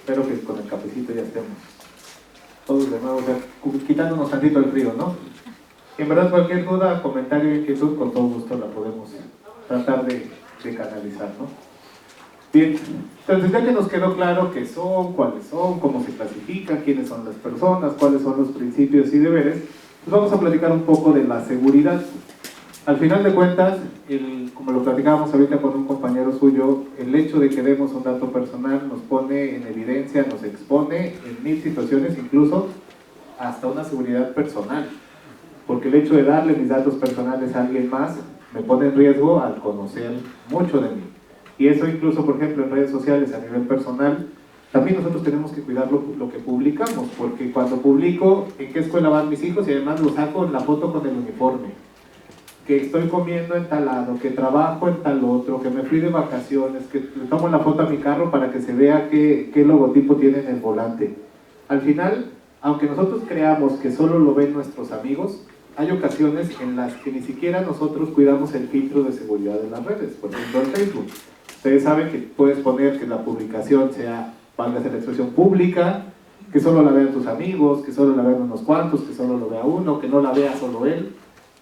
Espero que con el cafecito ya estemos todos de nuevo, o sea, quitándonos tantito el frío, ¿no? En verdad, cualquier duda, comentario, inquietud, con todo gusto la podemos tratar de canalizar, ¿no? Bien, entonces ya que nos quedó claro qué son, cuáles son, cómo se clasifican, quiénes son las personas, cuáles son los principios y deberes, pues vamos a platicar un poco de la seguridad. Al final de cuentas, como lo platicábamos ahorita con un compañero suyo, el hecho de que demos un dato personal nos pone en evidencia, nos expone en 1000 situaciones, incluso hasta una seguridad personal. Porque el hecho de darle mis datos personales a alguien más me pone en riesgo al conocer mucho de mí. Y eso incluso, por ejemplo, en redes sociales a nivel personal, también nosotros tenemos que cuidar lo que publicamos, porque cuando publico en qué escuela van mis hijos y además lo saco en la foto con el uniforme, que estoy comiendo en tal lado, que trabajo en tal otro, que me fui de vacaciones, que le tomo la foto a mi carro para que se vea qué logotipo tiene en el volante. Al final, aunque nosotros creamos que solo lo ven nuestros amigos, hay ocasiones en las que ni siquiera nosotros cuidamos el filtro de seguridad de las redes, por ejemplo en Facebook. Ustedes saben que puedes poner que la publicación sea, válgase la expresión, pública, que solo la vean tus amigos, que solo la vean unos cuantos, que solo lo vea uno, que no la vea solo él.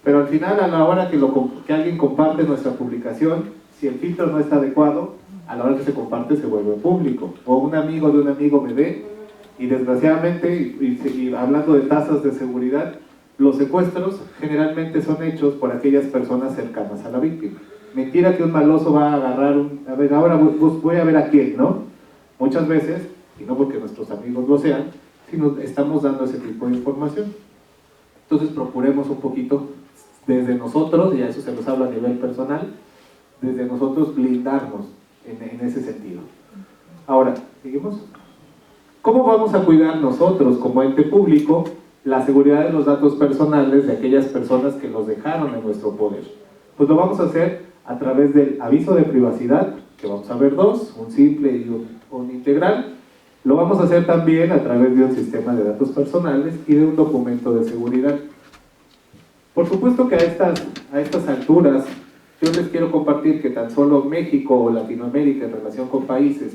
Pero al final, a la hora que alguien comparte nuestra publicación, si el filtro no está adecuado, a la hora que se comparte se vuelve público. O un amigo de un amigo me ve, y desgraciadamente, y hablando de tasas de seguridad, los secuestros generalmente son hechos por aquellas personas cercanas a la víctima. Mentira que un maloso va a agarrar a ver, ahora voy a ver a quién, ¿no? Muchas veces, y no porque nuestros amigos lo sean, sino estamos dando ese tipo de información. Entonces procuremos un poquito desde nosotros, y a eso se nos habla a nivel personal, desde nosotros blindarnos en ese sentido. Ahora, ¿seguimos? ¿Cómo vamos a cuidar nosotros como ente público la seguridad de los datos personales de aquellas personas que los dejaron en nuestro poder? Pues lo vamos a hacer a través del aviso de privacidad, que vamos a ver dos, un simple y un integral. Lo vamos a hacer también a través de un sistema de datos personales y de un documento de seguridad. Por supuesto que a estas alturas, yo les quiero compartir que tan solo México o Latinoamérica en relación con países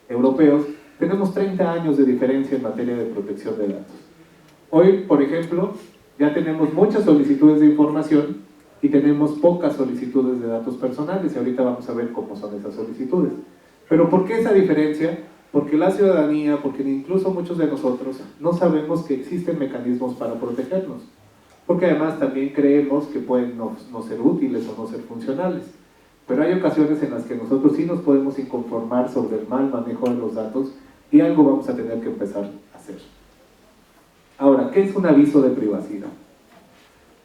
europeos, tenemos 30 años de diferencia en materia de protección de datos. Hoy, por ejemplo, ya tenemos muchas solicitudes de información y tenemos pocas solicitudes de datos personales, y ahorita vamos a ver cómo son esas solicitudes. Pero ¿por qué esa diferencia? Porque la ciudadanía, porque incluso muchos de nosotros no sabemos que existen mecanismos para protegernos, porque además también creemos que pueden no ser útiles o no ser funcionales. Pero hay ocasiones en las que nosotros sí nos podemos inconformar sobre el mal manejo de los datos y algo vamos a tener que empezar a hacer. Ahora, ¿qué es un aviso de privacidad?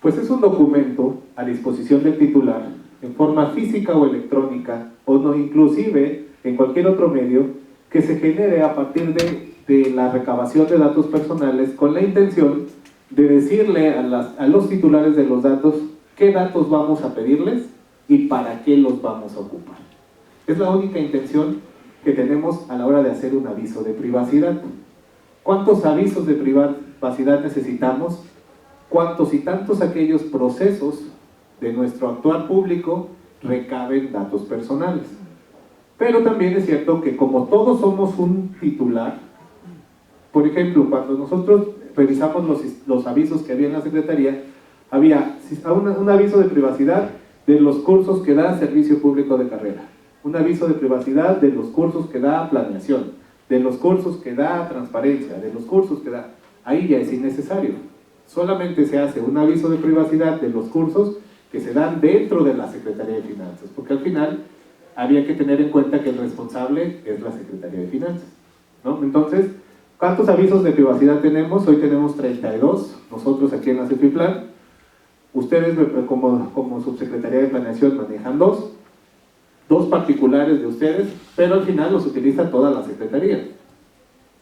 Pues es un documento a disposición del titular en forma física o electrónica, o no, inclusive en cualquier otro medio, que se genere a partir de la recabación de datos personales con la intención de decirle a los titulares de los datos qué datos vamos a pedirles y para qué los vamos a ocupar. Es la única intención que tenemos a la hora de hacer un aviso de privacidad. ¿Cuántos avisos de privacidad necesitamos? ¿Cuántos y tantos aquellos procesos de nuestro actuar público recaben datos personales? Pero también es cierto que como todos somos un titular, por ejemplo, cuando nosotros revisamos los avisos que había en la Secretaría, había un aviso de privacidad de los cursos que da Servicio Público de Carrera, un aviso de privacidad de los cursos que da Planeación, de los cursos que da Transparencia, de los cursos que da... Ahí ya es innecesario. Solamente se hace un aviso de privacidad de los cursos que se dan dentro de la Secretaría de Finanzas, porque al final había que tener en cuenta que el responsable es la Secretaría de Finanzas, ¿no? Entonces, ¿cuántos avisos de privacidad tenemos? Hoy tenemos 32, nosotros aquí en la CEFIPLAN. Ustedes como Subsecretaría de Planeación manejan dos particulares de ustedes, pero al final los utiliza toda la Secretaría.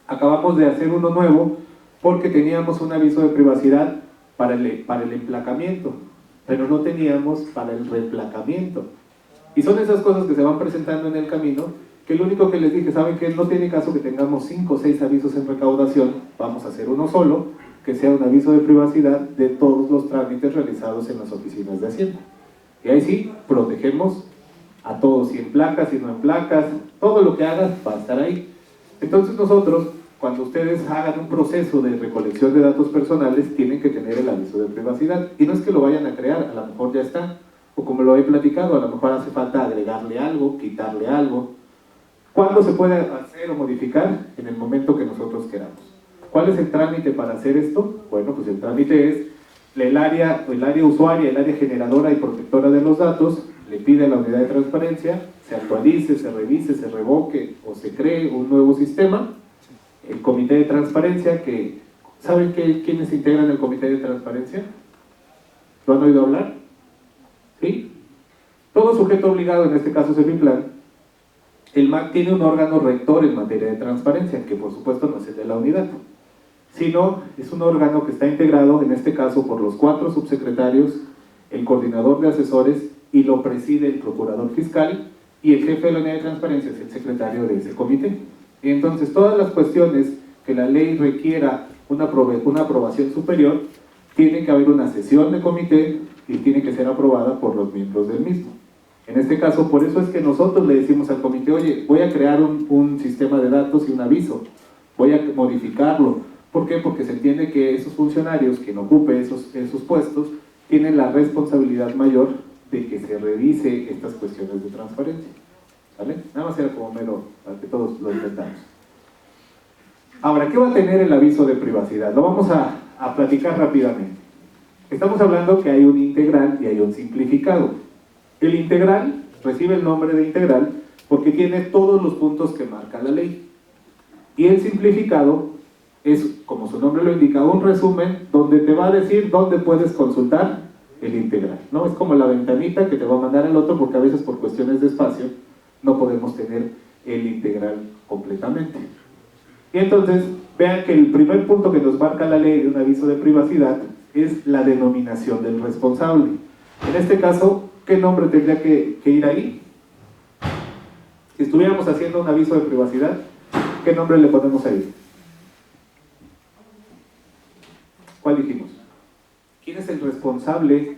Acabamos de hacer uno nuevo porque teníamos un aviso de privacidad para el emplacamiento, pero no teníamos para el reemplacamiento. Y son esas cosas que se van presentando en el camino, que lo único que les dije, ¿saben qué? No tiene caso que tengamos 5 o 6 avisos en recaudación, vamos a hacer uno solo, que sea un aviso de privacidad de todos los trámites realizados en las oficinas de Hacienda. Y ahí sí, protegemos a todos, si en placas, si no en placas, todo lo que hagas va a estar ahí. Entonces nosotros, cuando ustedes hagan un proceso de recolección de datos personales, tienen que tener el aviso de privacidad. Y no es que lo vayan a crear, a lo mejor ya está. O como lo he platicado, a lo mejor hace falta agregarle algo, quitarle algo. ¿Cuándo se puede hacer o modificar? En el momento que nosotros queramos. ¿Cuál es el trámite para hacer esto? Bueno, pues el trámite es el área usuaria, el área generadora y protectora de los datos, le pide a la unidad de transparencia, se actualice, se revise, se revoque o se cree un nuevo sistema. El comité de transparencia, que ¿saben quiénes integran el comité de transparencia? ¿Lo han oído hablar? ¿Sí? Todo sujeto obligado, en este caso Serviplan, el MAC tiene un órgano rector en materia de transparencia, que por supuesto no es el de la unidad, sino es un órgano que está integrado, en este caso, por los 4 subsecretarios, el coordinador de asesores, y lo preside el procurador fiscal, y el jefe de la unidad de transparencia es el secretario de ese comité. Y entonces todas las cuestiones que la ley requiera una aprobación superior, tiene que haber una sesión de comité y tiene que ser aprobada por los miembros del mismo. En este caso, por eso es que nosotros le decimos al comité, oye, voy a crear un sistema de datos y un aviso, voy a modificarlo. ¿Por qué? Porque se entiende que esos funcionarios, quien ocupe esos puestos, tienen la responsabilidad mayor de que se revise estas cuestiones de transparencia. ¿Vale? Nada más era como mero, para que todos lo entendamos. Ahora, ¿qué va a tener el aviso de privacidad? Lo vamos a platicar rápidamente. Estamos hablando que hay un integral y hay un simplificado. El integral recibe el nombre de integral porque tiene todos los puntos que marca la ley. Y el simplificado es, como su nombre lo indica, un resumen donde te va a decir dónde puedes consultar el integral, ¿no? Es como la ventanita que te va a mandar el otro, porque a veces por cuestiones de espacio no podemos tener el integral completamente. Y entonces, vean que el primer punto que nos marca la ley de un aviso de privacidad es la denominación del responsable. En este caso, ¿qué nombre tendría que ir ahí? Si estuviéramos haciendo un aviso de privacidad, ¿qué nombre le ponemos ahí? ¿Cuál dijimos? ¿Quién es el responsable?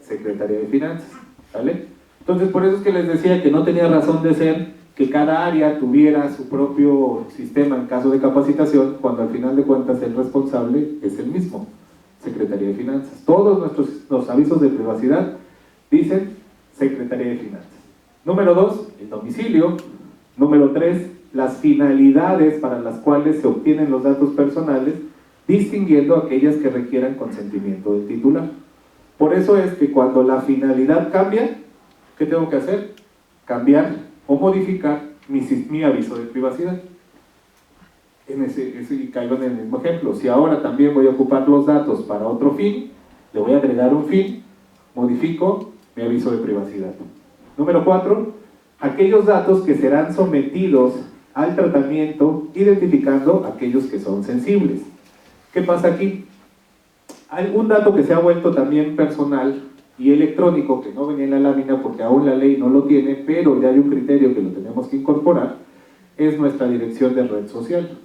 Secretaría de Finanzas. ¿Vale? Entonces, por eso es que les decía que no tenía razón de ser que cada área tuviera su propio sistema en caso de capacitación, cuando al final de cuentas el responsable es el mismo, Secretaría de Finanzas. Todos nuestros avisos de privacidad dicen Secretaría de Finanzas. Número 2, el domicilio. Número 3, las finalidades para las cuales se obtienen los datos personales, distinguiendo aquellas que requieran consentimiento del titular. Por eso es que cuando la finalidad cambia, ¿qué tengo que hacer? Cambiar o modificar mi aviso de privacidad. Y caigo en el mismo ejemplo. Si ahora también voy a ocupar los datos para otro fin, le voy a agregar un fin, modifico mi aviso de privacidad. Número 4, aquellos datos que serán sometidos al tratamiento, identificando aquellos que son sensibles. ¿Qué pasa aquí? Hay un dato que se ha vuelto también personal y electrónico, que no venía en la lámina porque aún la ley no lo tiene, pero ya hay un criterio que lo tenemos que incorporar, es nuestra dirección de red social.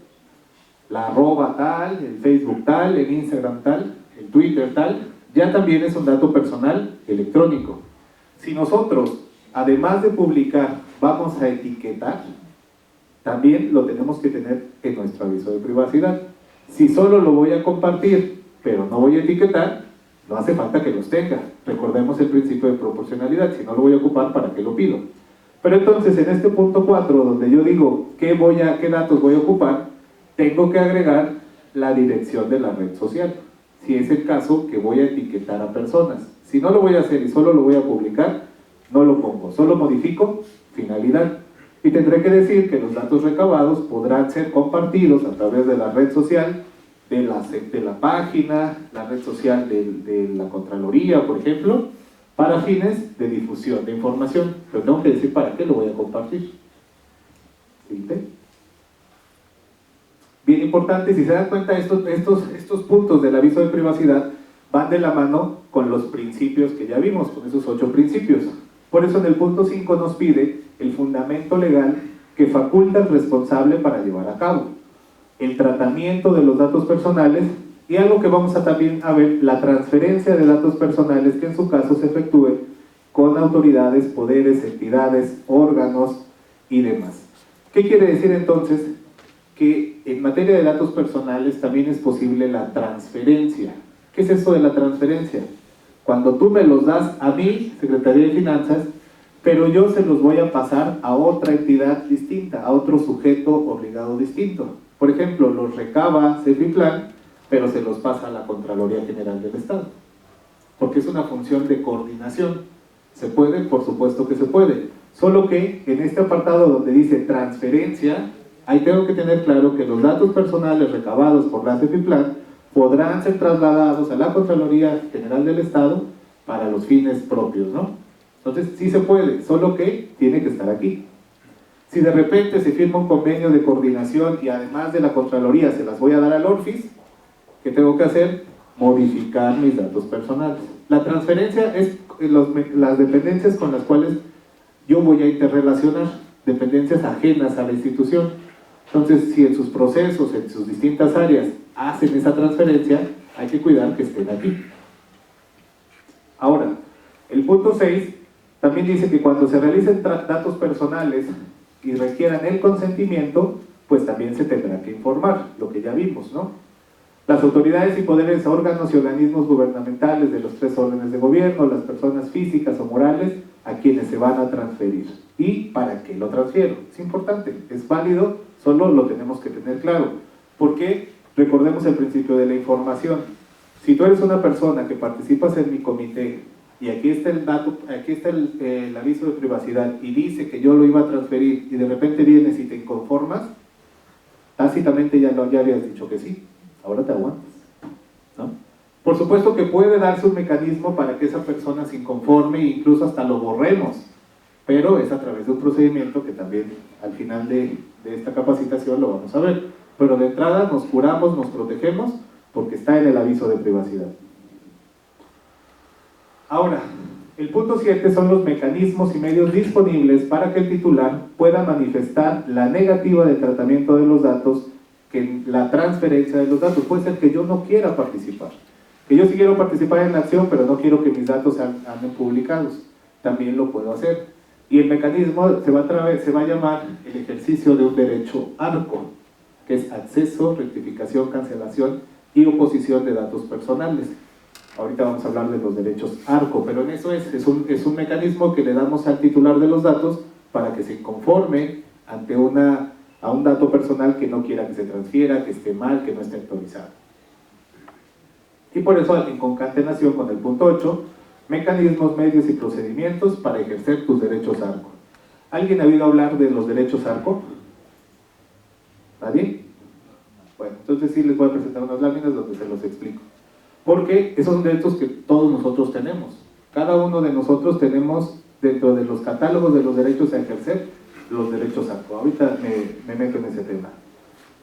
La @ tal, el Facebook tal, el Instagram tal, el Twitter tal, ya también es un dato personal electrónico. Si nosotros, además de publicar, vamos a etiquetar, también lo tenemos que tener en nuestro aviso de privacidad. Si solo lo voy a compartir, pero no voy a etiquetar, no hace falta que los tenga. Recordemos el principio de proporcionalidad. Si no lo voy a ocupar, ¿para qué lo pido? Pero entonces, en este punto 4, donde yo digo qué datos voy a ocupar, tengo que agregar la dirección de la red social. Si es el caso que voy a etiquetar a personas. Si no lo voy a hacer y solo lo voy a publicar, no lo pongo. Solo modifico finalidad. Y tendré que decir que los datos recabados podrán ser compartidos a través de la red social, de la página, la red social de la Contraloría, por ejemplo, para fines de difusión de información. Pero tengo que decir para qué lo voy a compartir. ¿Sí? Bien importante, si se dan cuenta, estos puntos del aviso de privacidad van de la mano con los principios que ya vimos, con esos 8 principios. Por eso en el punto 5 nos pide el fundamento legal que faculta al responsable para llevar a cabo el tratamiento de los datos personales, y algo que vamos a también a ver, la transferencia de datos personales, que en su caso se efectúe con autoridades, poderes, entidades, órganos y demás. ¿Qué quiere decir entonces? Que en materia de datos personales también es posible la transferencia. ¿Qué es esto de la transferencia? Cuando tú me los das a mí, Secretaría de Finanzas, pero yo se los voy a pasar a otra entidad distinta, a otro sujeto obligado distinto. Por ejemplo, los recaba Cefiplan, pero se los pasa a la Contraloría General del Estado, porque es una función de coordinación. ¿Se puede? Por supuesto que se puede. Solo que en este apartado donde dice transferencia, ahí tengo que tener claro que los datos personales recabados por la Cefiplan podrán ser trasladados a la Contraloría General del Estado para los fines propios, ¿no? Entonces sí se puede, solo que tiene que estar aquí. Si de repente se firma un convenio de coordinación y además de la Contraloría se las voy a dar al ORFIS, ¿qué tengo que hacer? Modificar mis datos personales. La transferencia es las dependencias con las cuales yo voy a interrelacionar, dependencias ajenas a la institución. Entonces, si en sus procesos, en sus distintas áreas, hacen esa transferencia, hay que cuidar que estén aquí. Ahora, el punto 6 también dice que cuando se realicen datos personales y requieran el consentimiento, pues también se tendrá que informar, lo que ya vimos, ¿no? Las autoridades y poderes, órganos y organismos gubernamentales de los 3 órdenes de gobierno, las personas físicas o morales a quienes se van a transferir. ¿Y para qué lo transfiero? Es importante, es válido, solo lo tenemos que tener claro. Porque recordemos el principio de la información. Si tú eres una persona que participas en mi comité y aquí está el dato, aquí está el aviso de privacidad y dice que yo lo iba a transferir y de repente vienes y te inconformas, tácitamente ya habías dicho que sí, ahora te aguantas, ¿no? Por supuesto que puede darse un mecanismo para que esa persona se inconforme e incluso hasta lo borremos, pero es a través de un procedimiento que también al final de esta capacitación lo vamos a ver. Pero de entrada nos curamos, nos protegemos porque está en el aviso de privacidad. Ahora, el punto 7 son los mecanismos y medios disponibles para que el titular pueda manifestar la negativa del tratamiento de los datos, que la transferencia de los datos. Puede ser que yo no quiera participar, que yo sí quiero participar en la acción, pero no quiero que mis datos anden publicados. También lo puedo hacer. Y el mecanismo se va a llamar el ejercicio de un derecho ARCO, que es acceso, rectificación, cancelación y oposición de datos personales. Ahorita vamos a hablar de los derechos ARCO, pero en eso es un mecanismo que le damos al titular de los datos para que se conforme ante a un dato personal que no quiera que se transfiera, que esté mal, que no esté actualizado. Y por eso, en concatenación con el punto 8, mecanismos, medios y procedimientos para ejercer tus derechos ARCO. ¿Alguien ha oído hablar de los derechos ARCO? ¿Nadie? Bueno, entonces sí les voy a presentar unas láminas donde se los explico. Porque esos son derechos que todos nosotros tenemos. Cada uno de nosotros tenemos dentro de los catálogos de los derechos a ejercer los derechos ARCO. Ahorita me meto en ese tema.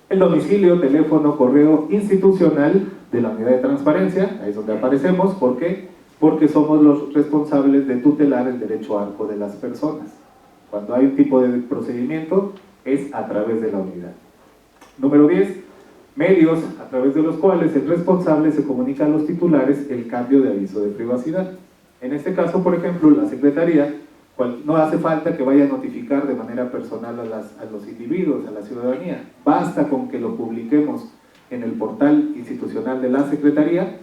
El domicilio, teléfono, correo institucional de la unidad de transparencia, ahí es donde aparecemos. ¿Por qué? Porque somos los responsables de tutelar el derecho ARCO de las personas. Cuando hay un tipo de procedimiento, es a través de la unidad. Número 10. Medios a través de los cuales el responsable se comunica a los titulares el cambio de aviso de privacidad. En este caso, por ejemplo, la Secretaría no hace falta que vaya a notificar de manera personal a los individuos, a la ciudadanía. Basta con que lo publiquemos en el portal institucional de la Secretaría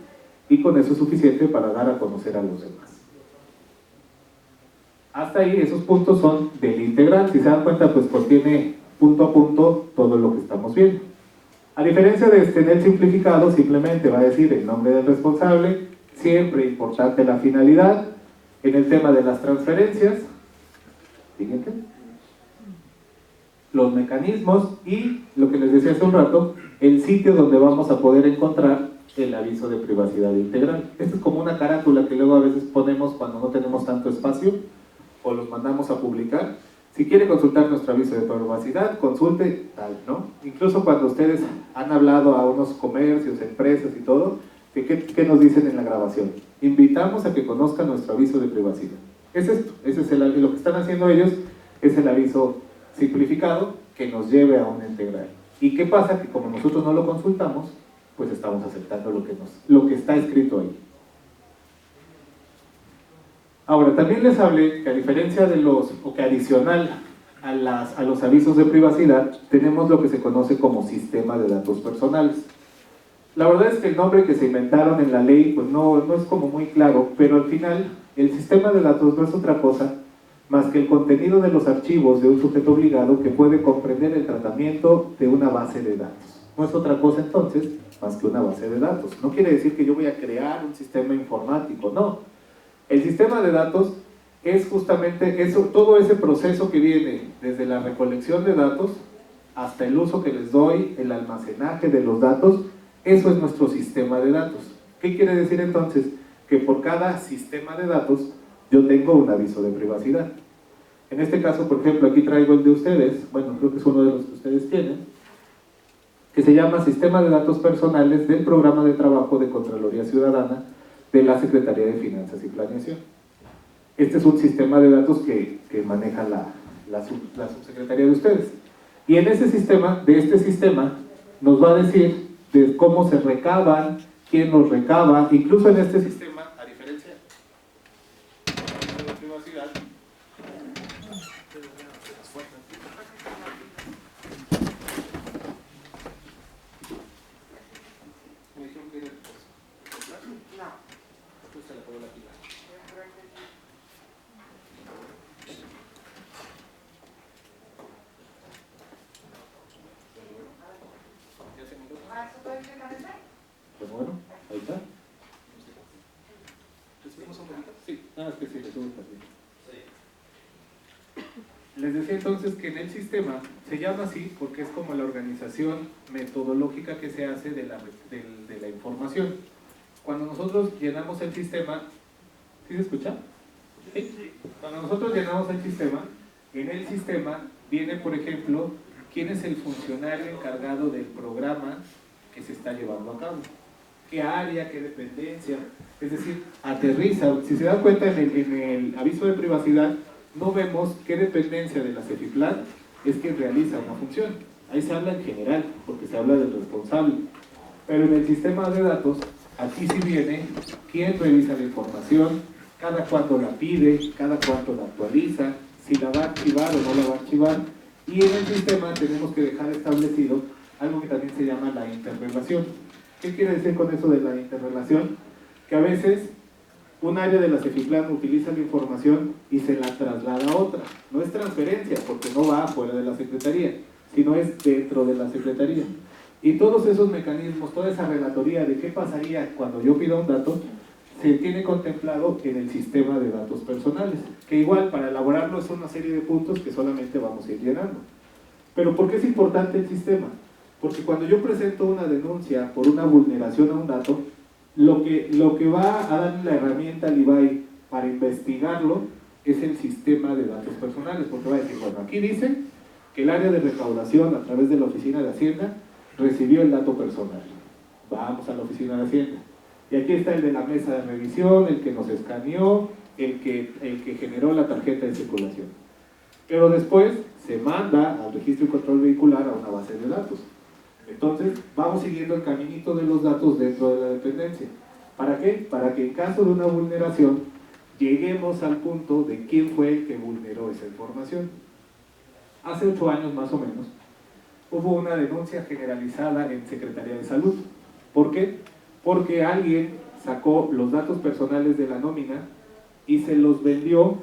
y con eso es suficiente para dar a conocer a los demás. Hasta ahí, esos puntos son del integral. Si se dan cuenta, pues contiene punto a punto todo lo que estamos viendo. A diferencia de este, en el simplificado simplemente va a decir el nombre del responsable, siempre importante la finalidad. En el tema de las transferencias, fíjense, los mecanismos y lo que les decía hace un rato, el sitio donde vamos a poder encontrar el aviso de privacidad integral. Esto es como una carátula que luego a veces ponemos cuando no tenemos tanto espacio o los mandamos a publicar. Si quiere consultar nuestro aviso de privacidad, consulte tal, ¿no? Incluso cuando ustedes han hablado a unos comercios, empresas y todo, ¿qué nos dicen en la grabación? Invitamos a que conozcan nuestro aviso de privacidad. Es esto, lo que están haciendo ellos es el aviso simplificado que nos lleve a una integral. ¿Y qué pasa? Que como nosotros no lo consultamos, pues estamos aceptando lo que está escrito ahí. Ahora, también les hablé que a diferencia de que adicional a los avisos de privacidad, tenemos lo que se conoce como sistema de datos personales. La verdad es que el nombre que se inventaron en la ley pues no es como muy claro, pero al final el sistema de datos no es otra cosa más que el contenido de los archivos de un sujeto obligado que puede comprender el tratamiento de una base de datos. No es otra cosa entonces más que una base de datos. No quiere decir que yo voy a crear un sistema informático, no. El sistema de datos es justamente eso, todo ese proceso que viene desde la recolección de datos hasta el uso que les doy, el almacenaje de los datos. Eso es nuestro sistema de datos. ¿Qué quiere decir entonces? Que por cada sistema de datos yo tengo un aviso de privacidad. En este caso, por ejemplo, aquí traigo el de ustedes, bueno, creo que es uno de los que ustedes tienen, que se llama Sistema de Datos Personales del Programa de Trabajo de Contraloría Ciudadana de la Secretaría de Finanzas y Planeación. Este es un sistema de datos que maneja la subsecretaría de ustedes. Y en ese sistema, de este sistema, nos va a decir de cómo se recaban, quién los recaba, incluso en este sistema, a diferencia de privacidad, bueno, ahí está. ¿Le subimos un poquito? Sí. Ah, es que sí, le subo también. Les decía entonces que en el sistema se llama así porque es como la organización metodológica que se hace de la información. Cuando nosotros llenamos el sistema, ¿sí se escucha? ¿Sí? Cuando nosotros llenamos el sistema, en el sistema viene, por ejemplo, quién es el funcionario encargado del programa que se está llevando a cabo, qué área, qué dependencia, es decir, aterriza. Si se dan cuenta en el aviso de privacidad, no vemos qué dependencia de la CEFIPLAN es quien realiza una función. Ahí se habla en general, porque se habla del responsable. Pero en el sistema de datos, aquí sí viene quién revisa la información, cada cuánto la pide, cada cuánto la actualiza, si la va a archivar o no la va a archivar. Y en el sistema tenemos que dejar establecido algo que también se llama la interrelación. ¿Qué quiere decir con eso de la interrelación? Que a veces un área de la CEFIPLAN utiliza la información y se la traslada a otra. No es transferencia, porque no va afuera de la Secretaría, sino es dentro de la Secretaría. Y todos esos mecanismos, toda esa relatoría de qué pasaría cuando yo pida un dato, se tiene contemplado en el sistema de datos personales, que igual para elaborarlo es una serie de puntos que solamente vamos a ir llenando. Pero ¿por qué es importante el sistema? Porque cuando yo presento una denuncia por una vulneración a un dato, lo que va a dar la herramienta al IBAI para investigarlo es el sistema de datos personales, porque va a decir, bueno, aquí dice que el área de recaudación a través de la Oficina de Hacienda recibió el dato personal. Vamos a la Oficina de Hacienda. Y aquí está el de la mesa de revisión, el que nos escaneó, el que generó la tarjeta de circulación. Pero después se manda al registro y control vehicular a una base de datos. Entonces, vamos siguiendo el caminito de los datos dentro de la dependencia. ¿Para qué? Para que en caso de una vulneración, lleguemos al punto de quién fue el que vulneró esa información. Hace 8 años más o menos, hubo una denuncia generalizada en Secretaría de Salud. ¿Por qué? Porque alguien sacó los datos personales de la nómina y se los vendió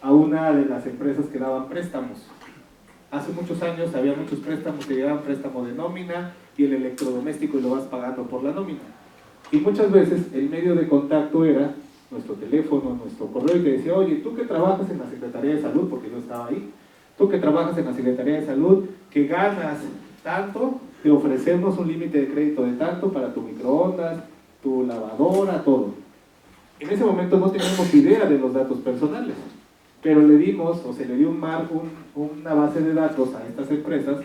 a una de las empresas que daban préstamos. Hace muchos años había muchos préstamos que llevaban préstamo de nómina y el electrodoméstico y lo vas pagando por la nómina. Y muchas veces el medio de contacto era nuestro teléfono, nuestro correo, y te decía, oye, tú que trabajas en la Secretaría de Salud, porque yo estaba ahí, tú que trabajas en la Secretaría de Salud, que ganas tanto, te ofrecemos un límite de crédito de tanto para tu microondas, tu lavadora, todo. En ese momento no teníamos idea de los datos personales, pero le dimos, o se le dio una base de datos a estas empresas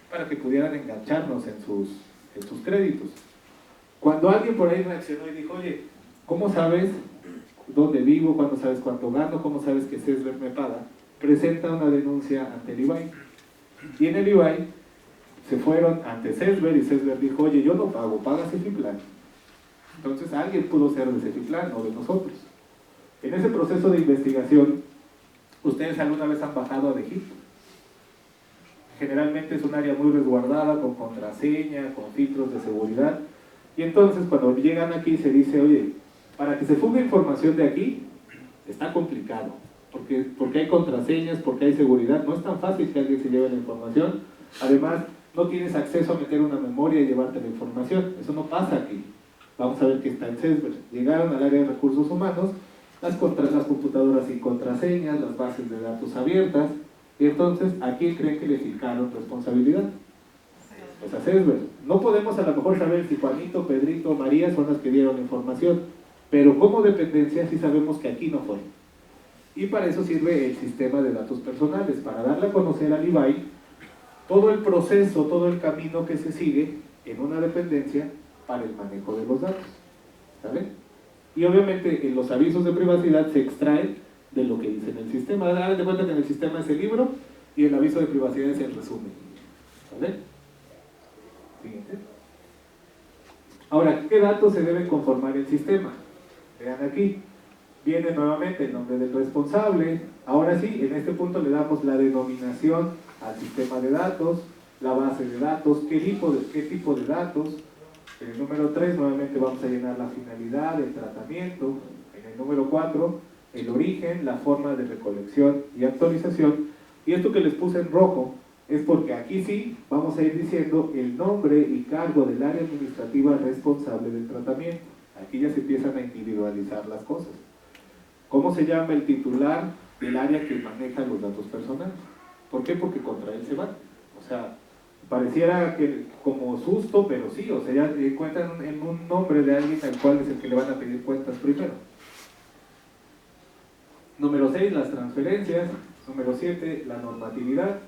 para que pudieran engancharnos en sus créditos. Cuando alguien por ahí reaccionó y dijo, oye, ¿cómo sabes dónde vivo? ¿Cuándo sabes cuánto gano? ¿Cómo sabes que CESBER me paga? Presenta una denuncia ante el IBAI. Y en el IBAI se fueron ante CESBER y CESBER dijo, oye, yo no pago, paga CEFIPLAN. Entonces alguien pudo ser de CEFIPLAN o de nosotros. En ese proceso de investigación, ¿ustedes alguna vez han bajado a Egipto? generalmente es un área muy resguardada, con contraseña, con filtros de seguridad, y entonces cuando llegan aquí se dice, oye, para que se fugue información de aquí, está complicado, porque hay contraseñas, porque hay seguridad, no es tan fácil que alguien se lleve la información, además no tienes acceso a meter una memoria y llevarte la información, eso no pasa aquí. Vamos a ver que está en CESBER. Llegaron al área de recursos humanos, las computadoras sin contraseñas, las bases de datos abiertas, y entonces, ¿a quién creen que le fijaron responsabilidad? Pues a CESBER. No podemos a lo mejor saber si Juanito, Pedrito, María son las que dieron la información, pero como dependencia sí sabemos que aquí no fue. Y para eso sirve el sistema de datos personales, para darle a conocer al IBAI todo el proceso, todo el camino que se sigue en una dependencia para el manejo de los datos. ¿Sale? Y obviamente en los avisos de privacidad se extraen de lo que dice en el sistema. Hagan de cuenta que en el sistema es el libro y el aviso de privacidad es el resumen. ¿Vale? Siguiente. Ahora, ¿qué datos se deben conformar el sistema? Vean aquí. Viene nuevamente el nombre del responsable. Ahora sí, en este punto le damos la denominación al sistema de datos, la base de datos, qué tipo de datos. En el número 3 nuevamente vamos a llenar la finalidad, el tratamiento. En el número 4, el origen, la forma de recolección y actualización. Y esto que les puse en rojo es porque aquí sí vamos a ir diciendo el nombre y cargo del área administrativa responsable del tratamiento. Aquí ya se empiezan a individualizar las cosas. ¿Cómo se llama el titular del área que maneja los datos personales? ¿Por qué? Porque contra él se van. O sea, pareciera que como susto, pero sí, o sea, ya encuentran en un nombre de alguien al cual es el que le van a pedir cuentas primero. Número 6, las transferencias. Número 7, la normatividad.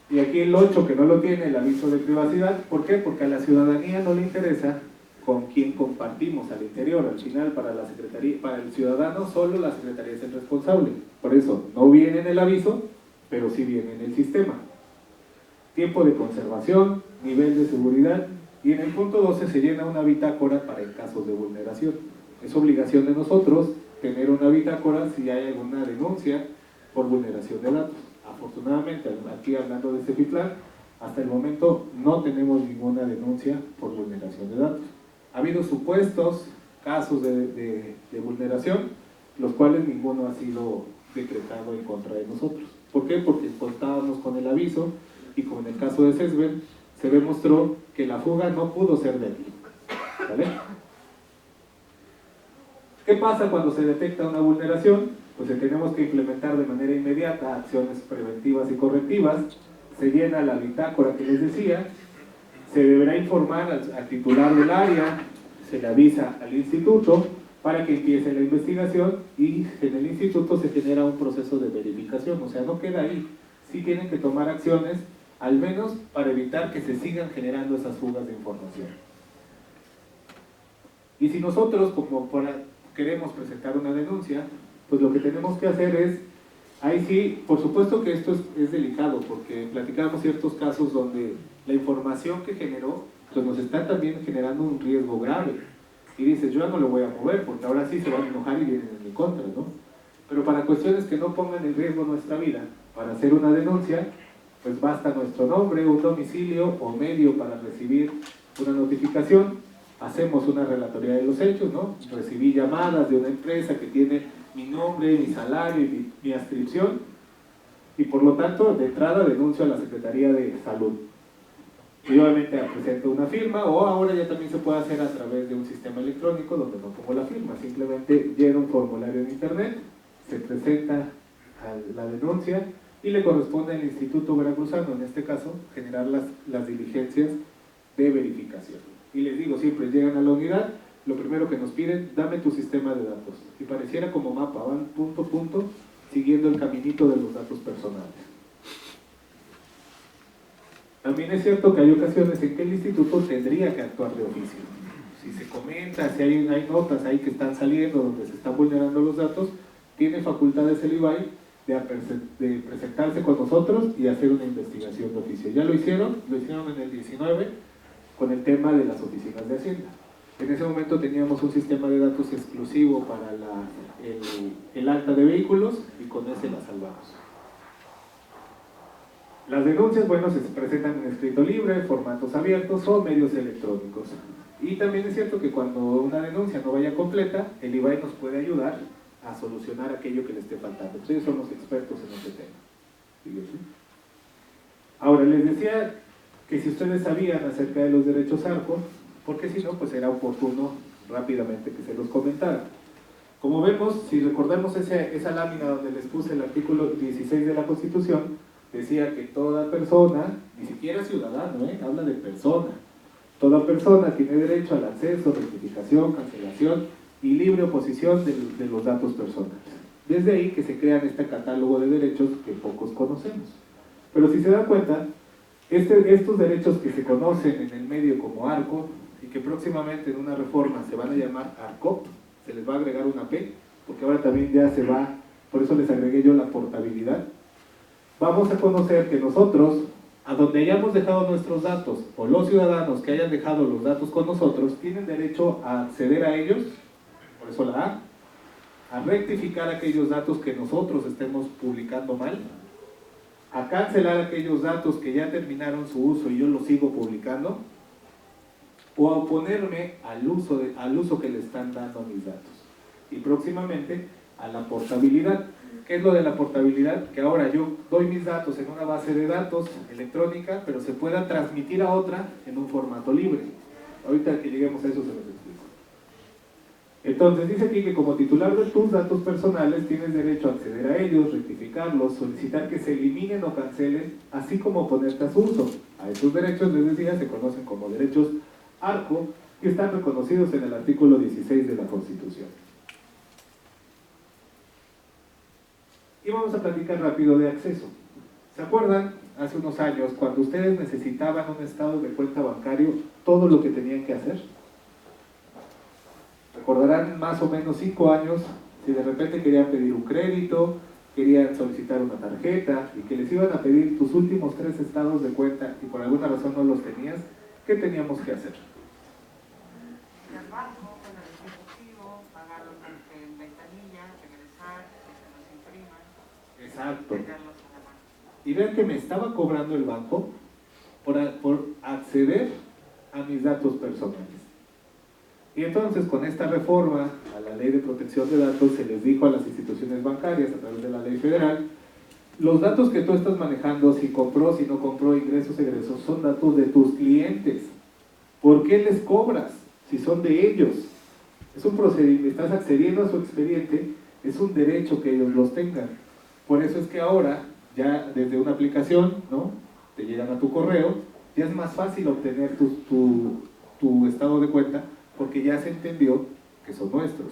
Y aquí el 8, que no lo tiene, el aviso de privacidad. ¿Por qué? Porque a la ciudadanía no le interesa con quién compartimos al interior. Al final, para la Secretaría, para el ciudadano, solo la Secretaría es el responsable. Por eso, no viene en el aviso, pero sí viene en el sistema. Tiempo de conservación, nivel de seguridad, y en el punto 12 se llena una bitácora para en casos de vulneración. Es obligación de nosotros tener una bitácora si hay alguna denuncia por vulneración de datos. Afortunadamente, aquí hablando de Cefitlán, hasta el momento no tenemos ninguna denuncia por vulneración de datos. Ha habido supuestos casos de vulneración, los cuales ninguno ha sido decretado en contra de nosotros. ¿Por qué? Porque contábamos con el aviso y como en el caso de CESBER, se demostró que la fuga no pudo ser de aquí. ¿Vale? ¿Qué pasa cuando se detecta una vulneración? Pues tenemos que implementar de manera inmediata acciones preventivas y correctivas. Se llena la bitácora que les decía, se deberá informar al titular del área, se le avisa al instituto para que empiece la investigación y en el instituto se genera un proceso de verificación, o sea, no queda ahí, sí tienen que tomar acciones, al menos para evitar que se sigan generando esas fugas de información. Y si nosotros, como queremos presentar una denuncia, pues lo que tenemos que hacer es, ahí sí, por supuesto que esto es delicado, porque platicamos ciertos casos donde la información que generó, pues nos está también generando un riesgo grave. Y dices, yo ya no lo voy a mover, porque ahora sí se van a enojar y vienen en mi contra, ¿no? Pero para cuestiones que no pongan en riesgo nuestra vida, para hacer una denuncia, pues basta nuestro nombre, un domicilio o medio para recibir una notificación. Hacemos una relatoría de los hechos, ¿no? Recibí llamadas de una empresa que tiene mi nombre, mi salario y mi adscripción, y por lo tanto, de entrada denuncio a la Secretaría de Salud. Y obviamente presento una firma, o ahora ya también se puede hacer a través de un sistema electrónico donde no pongo la firma, simplemente lleno un formulario en internet, se presenta la denuncia y le corresponde al Instituto Veracruzano, en este caso, generar las diligencias de verificación. Y les digo, siempre llegan a la unidad, lo primero que nos piden, dame tu sistema de datos. Y pareciera como mapa, van punto a punto, siguiendo el caminito de los datos personales. También es cierto que hay ocasiones en que el instituto tendría que actuar de oficio. Si se comenta, si hay notas ahí que están saliendo donde se están vulnerando los datos, tiene facultades el IBAI de presentarse con nosotros y hacer una investigación de oficio. Ya lo hicieron en el 19 con el tema de las oficinas de Hacienda. En ese momento teníamos un sistema de datos exclusivo para el alta de vehículos y con ese la salvamos. Las denuncias, bueno, se presentan en escrito libre, formatos abiertos o medios electrónicos. Y también es cierto que cuando una denuncia no vaya completa, el IBAI nos puede ayudar a solucionar aquello que le esté faltando. Ustedes son los expertos en este tema. ¿Sí? Ahora, les decía que si ustedes sabían acerca de los derechos ARCO, porque si no, pues era oportuno rápidamente que se los comentara. Como vemos, si recordamos esa lámina donde les puse el artículo 16 de la Constitución, decía que toda persona, ni siquiera ciudadano, habla de persona, toda persona tiene derecho al acceso, rectificación, cancelación y libre oposición de los datos personales. Desde ahí que se crean este catálogo de derechos que pocos conocemos. Pero si se dan cuenta, estos derechos que se conocen en el medio como ARCO y que próximamente en una reforma se van a llamar ARCOP, se les va a agregar una P, porque ahora también ya se va, por eso les agregué yo la portabilidad. Vamos a conocer que nosotros, a donde hayamos dejado nuestros datos, o los ciudadanos que hayan dejado los datos con nosotros, tienen derecho a acceder a ellos, por eso la A rectificar aquellos datos que nosotros estemos publicando mal, a cancelar aquellos datos que ya terminaron su uso y yo los sigo publicando, o a oponerme al uso que le están dando a mis datos. Y próximamente a la portabilidad. ¿Qué es lo de la portabilidad? Que ahora yo doy mis datos en una base de datos electrónica, pero se pueda transmitir a otra en un formato libre. Ahorita que lleguemos a eso se los explico. Entonces dice aquí que como titular de tus datos personales tienes derecho a acceder a ellos, rectificarlos, solicitar que se eliminen o cancelen, así como oponerte a su uso. A esos derechos, les decía, se conocen como derechos ARCO, que están reconocidos en el artículo 16 de la Constitución. Y vamos a platicar rápido de acceso. ¿Se acuerdan hace unos años cuando ustedes necesitaban un estado de cuenta bancario, todo lo que tenían que hacer? Recordarán más o menos 5 años, si de repente querían pedir un crédito, querían solicitar una tarjeta y que les iban a pedir tus últimos 3 estados de cuenta y por alguna razón no los tenías, ¿qué teníamos que hacer? Ir al banco, con el ejecutivo, pagarlo en ventanilla, regresar, que se los impriman. Exacto. Tenerlos a la mano. Y vean que me estaba cobrando el banco por acceder a mis datos personales. Y entonces con esta reforma a la Ley de Protección de Datos se les dijo a las instituciones bancarias a través de la ley federal, los datos que tú estás manejando, si compró, si no compró, ingresos, egresos, son datos de tus clientes. ¿Por qué les cobras si son de ellos? Es un procedimiento, estás accediendo a su expediente, es un derecho que ellos los tengan. Por eso es que ahora, ya desde una aplicación, ¿no?, te llegan a tu correo, ya es más fácil obtener tu estado de cuenta, porque ya se entendió que son nuestros.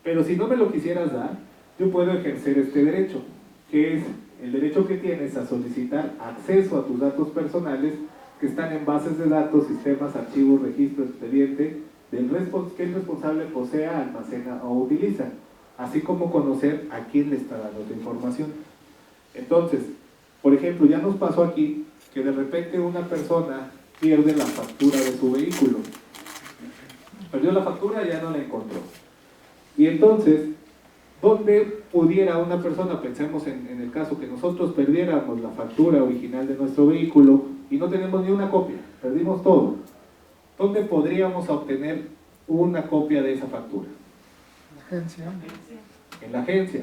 Pero si no me lo quisieras dar, yo puedo ejercer este derecho, que es el derecho que tienes a solicitar acceso a tus datos personales que están en bases de datos, sistemas, archivos, registro, expediente, que el responsable posea, almacena o utiliza, así como conocer a quién le está dando tu información. Entonces, por ejemplo, ya nos pasó aquí que de repente una persona pierde la factura de su vehículo. Perdió la factura, ya no la encontró. Y entonces, ¿dónde pudiera una persona, pensemos en el caso que nosotros perdiéramos la factura original de nuestro vehículo y no tenemos ni una copia, perdimos todo? ¿Dónde podríamos obtener una copia de esa factura? Agencia. En la agencia.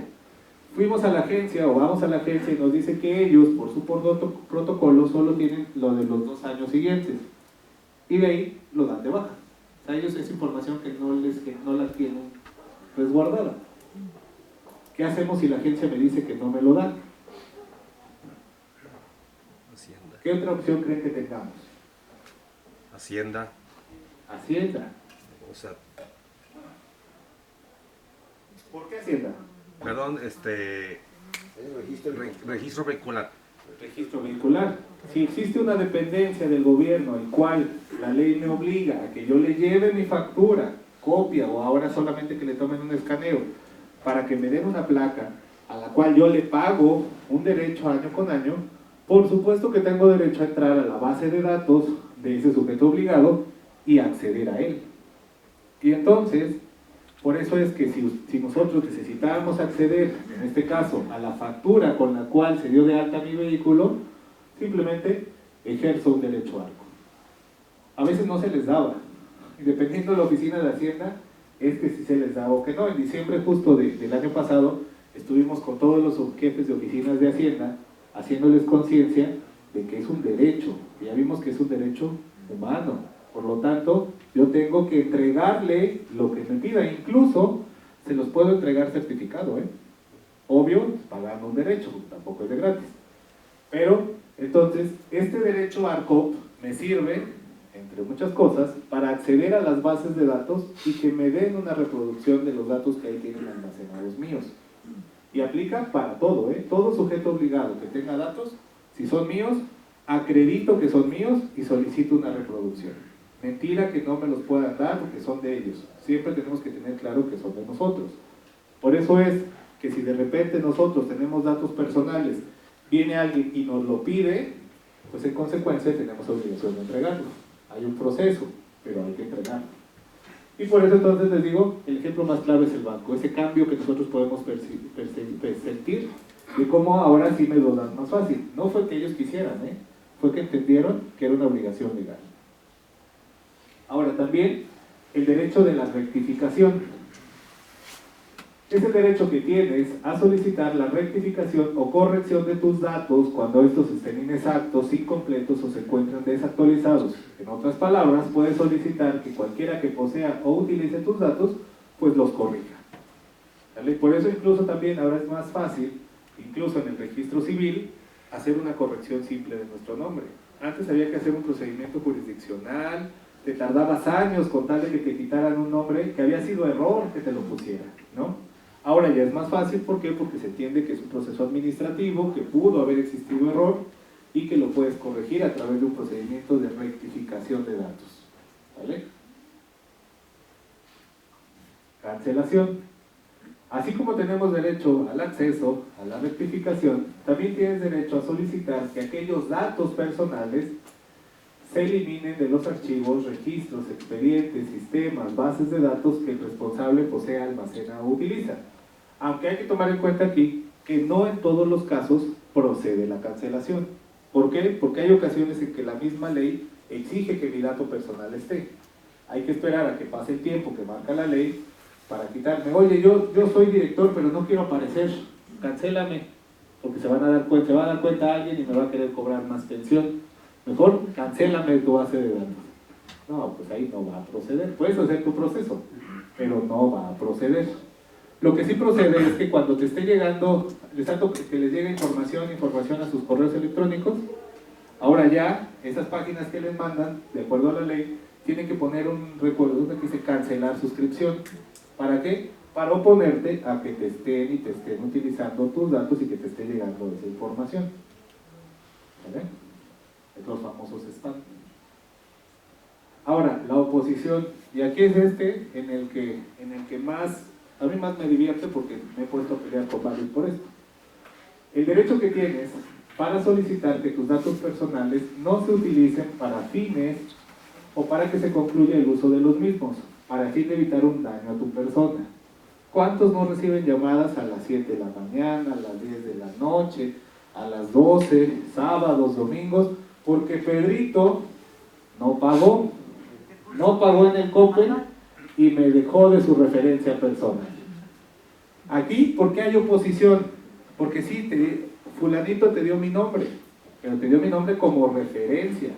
Fuimos a la agencia o vamos a la agencia y nos dice que ellos, por su protocolo, solo tienen lo de los 2 años siguientes. Y de ahí lo dan de baja. A ellos es información que no la tienen resguardada. ¿Qué hacemos si la agencia me dice que no me lo dan? Hacienda. ¿Qué otra opción creen que tengamos? Hacienda. Hacienda. O sea, ¿Por qué Hacienda? perdón, registro vehicular. Registro vehicular. Si existe una dependencia del gobierno al cual la ley me obliga a que yo le lleve mi factura, copia o ahora solamente que le tomen un escaneo para que me den una placa a la cual yo le pago un derecho año con año, por supuesto que tengo derecho a entrar a la base de datos de ese sujeto obligado y acceder a él. Y entonces, por eso es que si nosotros necesitábamos acceder, en este caso, a la factura con la cual se dio de alta mi vehículo, Simplemente ejerzo un derecho ARCO. A veces no se les daba, y dependiendo de la oficina de Hacienda, es que sí se les daba o que no. En diciembre justo del año pasado, estuvimos con todos los jefes de oficinas de Hacienda, haciéndoles conciencia de que es un derecho, y ya vimos que es un derecho humano. Por lo tanto, yo tengo que entregarle lo que me pida, incluso se los puedo entregar certificado, obvio, pagando un derecho, tampoco es de gratis. Pero, entonces, este derecho ARCOP me sirve, entre muchas cosas, para acceder a las bases de datos y que me den una reproducción de los datos que ahí tienen almacenados míos. Y aplica para todo, todo sujeto obligado que tenga datos, si son míos, acredito que son míos y solicito una reproducción. Mentira que no me los puedan dar porque son de ellos. Siempre tenemos que tener claro que son de nosotros. Por eso es que si de repente nosotros tenemos datos personales, viene alguien y nos lo pide, pues en consecuencia tenemos obligación de entregarlo. Hay un proceso, pero hay que entregarlo. Y por eso entonces les digo, el ejemplo más claro es el banco, ese cambio que nosotros podemos sentir de cómo ahora sí me lo dan más fácil. No fue que ellos quisieran, fue que entendieron que era una obligación legal. Ahora también el derecho de la rectificación. Es el derecho que tienes a solicitar la rectificación o corrección de tus datos cuando estos estén inexactos, incompletos o se encuentren desactualizados. En otras palabras, puedes solicitar que cualquiera que posea o utilice tus datos, pues los corrija. ¿Vale? Por eso incluso también ahora es más fácil, incluso en el registro civil, hacer una corrección simple de nuestro nombre. Antes había que hacer un procedimiento jurisdiccional, te tardabas años con tal de que te quitaran un nombre que había sido error que te lo pusieran, ¿no? Ahora ya es más fácil, ¿por qué? Porque se entiende que es un proceso administrativo, que pudo haber existido error y que lo puedes corregir a través de un procedimiento de rectificación de datos. ¿Vale? Cancelación. Así como tenemos derecho al acceso, a la rectificación, también tienes derecho a solicitar que aquellos datos personales se eliminen de los archivos, registros, expedientes, sistemas, bases de datos que el responsable posea, almacena o utiliza. Aunque hay que tomar en cuenta aquí que no en todos los casos procede la cancelación. ¿Por qué? Porque hay ocasiones en que la misma ley exige que mi dato personal esté. Hay que esperar a que pase el tiempo que marca la ley para quitarme. Oye, yo soy director, pero no quiero aparecer. Cancélame, porque se va a dar cuenta alguien y me va a querer cobrar más pensión. Mejor cancélame tu base de datos. No, pues ahí no va a proceder. Puedes hacer tu proceso, pero no va a proceder. Lo que sí procede es que cuando te esté llegando, que les llegue información a sus correos electrónicos, ahora ya, esas páginas que les mandan, de acuerdo a la ley, tienen que poner un recuerdo donde dice cancelar suscripción. ¿Para qué? Para oponerte a que te estén utilizando tus datos y que te esté llegando esa información. ¿Vale? Los famosos spam. Ahora, la oposición, y aquí es en el que más, a mí más me divierte porque me he puesto a pelear con varios por esto. El derecho que tienes para solicitar que tus datos personales no se utilicen para fines o para que se concluya el uso de los mismos, para fin de evitar un daño a tu persona. ¿Cuántos no reciben llamadas a las 7 de la mañana, a las 10 de la noche, a las 12, sábados, domingos? Porque Pedrito no pagó en el Coppel y me dejó de su referencia personal. Aquí, ¿por qué hay oposición? Porque sí, fulanito te dio mi nombre, pero te dio mi nombre como referencia.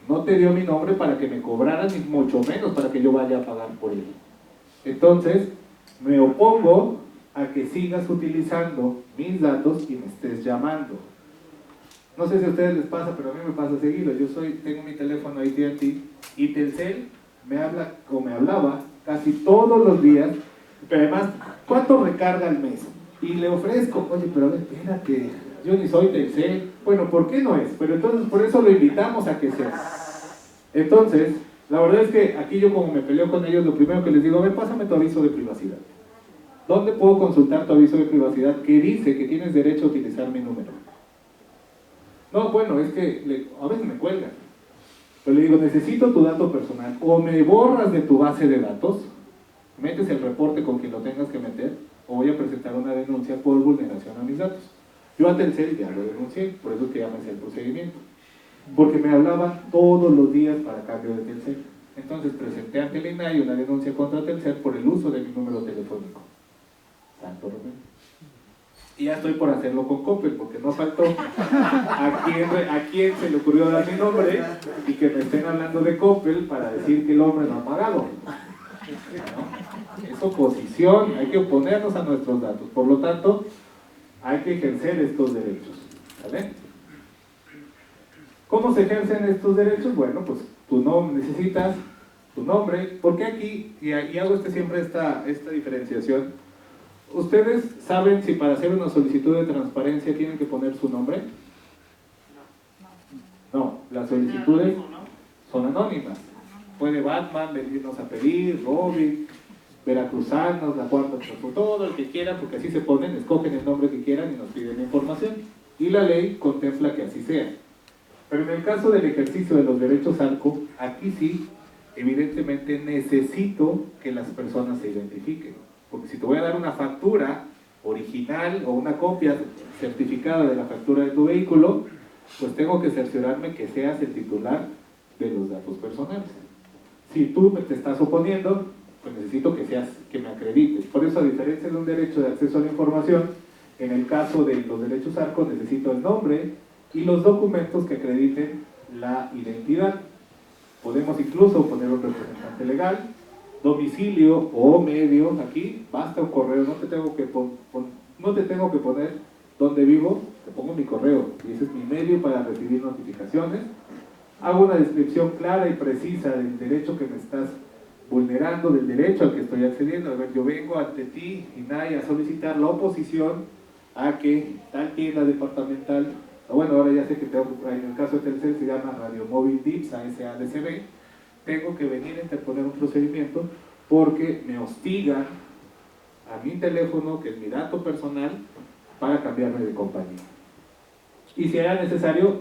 No te dio mi nombre para que me cobraran, ni mucho menos para que yo vaya a pagar por él. Entonces, me opongo a que sigas utilizando mis datos y me estés llamando. No sé si a ustedes les pasa, pero a mí me pasa seguido. Tengo mi teléfono AT&T y Telcel me habla o me hablaba casi todos los días, pero además, ¿cuánto recarga al mes? Y le ofrezco, oye, pero a ver, espérate, yo ni soy Telcel. Bueno, ¿por qué no es? Pero entonces por eso lo invitamos a que sea. Entonces, la verdad es que aquí yo como me peleo con ellos, lo primero que les digo, a ver, pásame tu aviso de privacidad. ¿Dónde puedo consultar tu aviso de privacidad que dice que tienes derecho a utilizar mi número? No, bueno, es que a veces me cuelgan. Pero le digo, necesito tu dato personal. O me borras de tu base de datos, metes el reporte con quien lo tengas que meter, o voy a presentar una denuncia por vulneración a mis datos. Yo a Telcel ya lo denuncié, por eso es que ya me sé el procedimiento. Porque me hablaban todos los días para cambio de Telcel. Entonces presenté ante el INAI una denuncia contra Telcel por el uso de mi número telefónico. Santo remedio. Y ya estoy por hacerlo con Coppel, porque no faltó a quién se le ocurrió dar mi nombre y que me estén hablando de Coppel para decir que el hombre no ha pagado. ¿No? Es oposición, hay que oponernos a nuestros datos. Por lo tanto, hay que ejercer estos derechos. ¿Vale? ¿Cómo se ejercen estos derechos? Bueno, pues tu nombre, necesitas tu nombre. ¿Por qué aquí? Y hago siempre esta diferenciación. ¿Ustedes saben si para hacer una solicitud de transparencia tienen que poner su nombre? No, las solicitudes son anónimas. Puede Batman venirnos a pedir, Robin, veracruzanos, la cuarta, todo el que quiera, porque así se ponen, escogen el nombre que quieran y nos piden información. Y la ley contempla que así sea. Pero en el caso del ejercicio de los derechos ARCO, aquí sí, evidentemente necesito que las personas se identifiquen. Porque si te voy a dar una factura original o una copia certificada de la factura de tu vehículo, pues tengo que cerciorarme que seas el titular de los datos personales. Si tú te estás oponiendo, pues necesito que me acredites. Por eso, a diferencia de un derecho de acceso a la información, en el caso de los derechos ARCO necesito el nombre y los documentos que acrediten la identidad. Podemos incluso poner un representante legal, domicilio o medio. Aquí basta un correo, no te tengo que poner dónde vivo, te pongo mi correo y ese es mi medio para recibir notificaciones. Hago una descripción clara y precisa del derecho que me estás vulnerando, del derecho al que estoy accediendo. A ver, yo vengo ante ti, INAI, a solicitar la oposición a que tal tienda departamental, bueno, ahora ya sé que en el caso de Telcel se llama Radio Móvil DIPSA SADCB, tengo que venir a interponer un procedimiento porque me hostigan a mi teléfono, que es mi dato personal, para cambiarme de compañía. Y si era necesario,